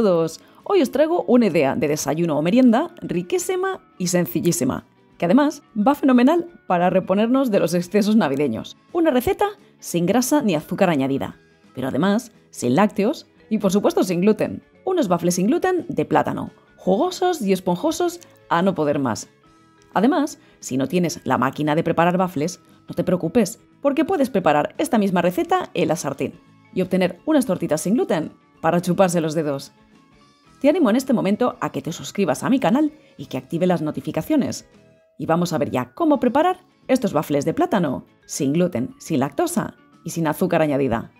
todos, hoy os traigo una idea de desayuno o merienda riquísima y sencillísima, que además va fenomenal para reponernos de los excesos navideños. Una receta sin grasa ni azúcar añadida, pero además sin lácteos y por supuesto sin gluten. Unos waffles sin gluten de plátano, jugosos y esponjosos a no poder más. Además, si no tienes la máquina de preparar waffles, no te preocupes, porque puedes preparar esta misma receta en la sartén y obtener unas tortitas sin gluten para chuparse los dedos. Te animo en este momento a que te suscribas a mi canal y que active las notificaciones. Y vamos a ver ya cómo preparar estos waffles de plátano, sin gluten, sin lactosa y sin azúcar añadida.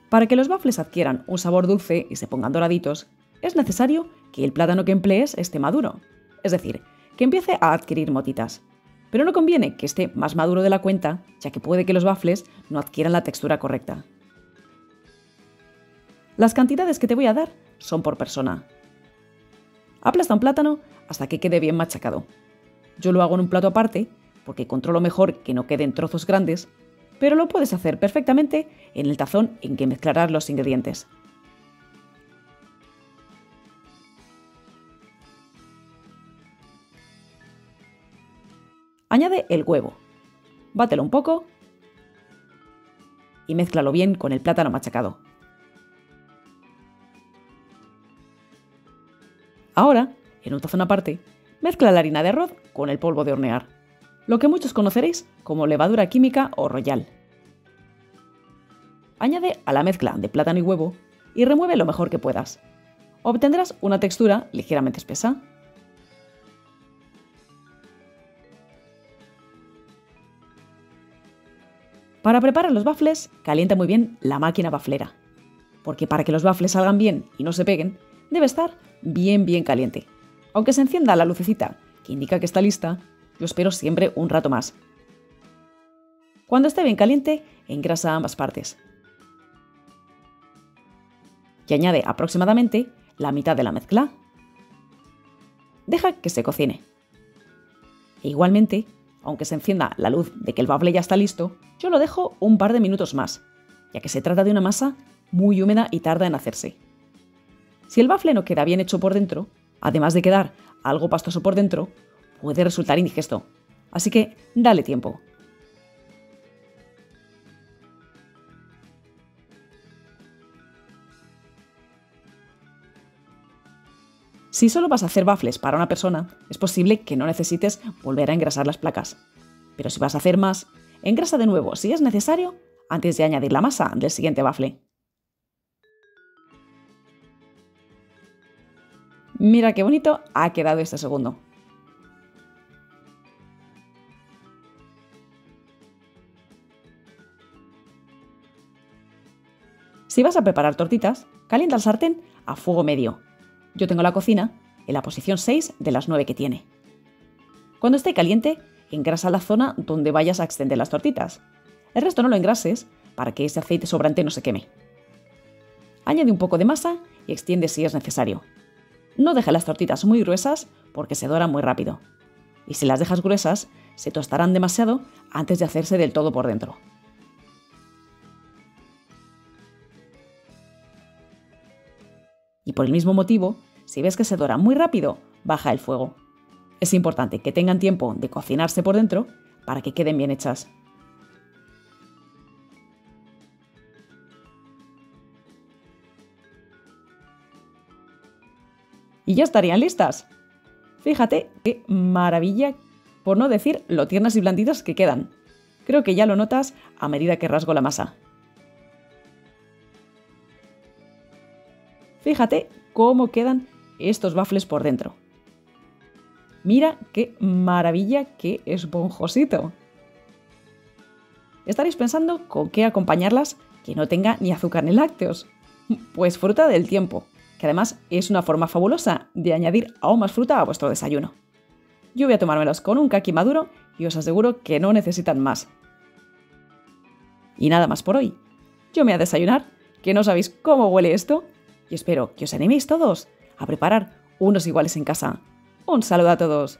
Para que los waffles adquieran un sabor dulce y se pongan doraditos, es necesario que el plátano que emplees esté maduro, es decir, que empiece a adquirir motitas. Pero no conviene que esté más maduro de la cuenta, ya que puede que los waffles no adquieran la textura correcta. Las cantidades que te voy a dar son por persona. Aplasta un plátano hasta que quede bien machacado. Yo lo hago en un plato aparte porque controlo mejor que no queden trozos grandes, pero lo puedes hacer perfectamente en el tazón en que mezclarás los ingredientes. Añade el huevo, bátelo un poco y mézclalo bien con el plátano machacado. Ahora, en un tazón aparte, mezcla la harina de arroz con el polvo de hornear, lo que muchos conoceréis como levadura química o royal. Añade a la mezcla de plátano y huevo y remueve lo mejor que puedas. Obtendrás una textura ligeramente espesa. Para preparar los waffles, calienta muy bien la máquina waflera, porque para que los waffles salgan bien y no se peguen, debe estar bien caliente. Aunque se encienda la lucecita que indica que está lista, yo espero siempre un rato más. Cuando esté bien caliente, engrasa ambas partes. Y añade aproximadamente la mitad de la mezcla. Deja que se cocine. E igualmente, aunque se encienda la luz de que el waffle ya está listo, yo lo dejo un par de minutos más, ya que se trata de una masa muy húmeda y tarda en hacerse. Si el waffle no queda bien hecho por dentro, además de quedar algo pastoso por dentro, puede resultar indigesto. Así que dale tiempo. Si solo vas a hacer waffles para una persona, es posible que no necesites volver a engrasar las placas. Pero si vas a hacer más, engrasa de nuevo si es necesario antes de añadir la masa del siguiente waffle. Mira qué bonito ha quedado este segundo. Si vas a preparar tortitas, calienta el sartén a fuego medio. Yo tengo la cocina en la posición 6 de las 9 que tiene. Cuando esté caliente, engrasa la zona donde vayas a extender las tortitas. El resto no lo engrases para que ese aceite sobrante no se queme. Añade un poco de masa y extiende si es necesario. No dejes las tortitas muy gruesas porque se doran muy rápido. Y si las dejas gruesas, se tostarán demasiado antes de hacerse del todo por dentro. Y por el mismo motivo, si ves que se dora muy rápido, baja el fuego. Es importante que tengan tiempo de cocinarse por dentro para que queden bien hechas. Y ya estarían listas. Fíjate qué maravilla, por no decir lo tiernas y blanditas que quedan. Creo que ya lo notas a medida que rasgo la masa. Fíjate cómo quedan estos waffles por dentro. Mira qué maravilla, qué esponjosito. Estaréis pensando con qué acompañarlas que no tenga ni azúcar ni lácteos. Pues fruta del tiempo, que además es una forma fabulosa de añadir aún más fruta a vuestro desayuno. Yo voy a tomármelos con un caqui maduro y os aseguro que no necesitan más. Y nada más por hoy. Yo me voy a desayunar, que no sabéis cómo huele esto, y espero que os animéis todos a preparar unos iguales en casa. Un saludo a todos.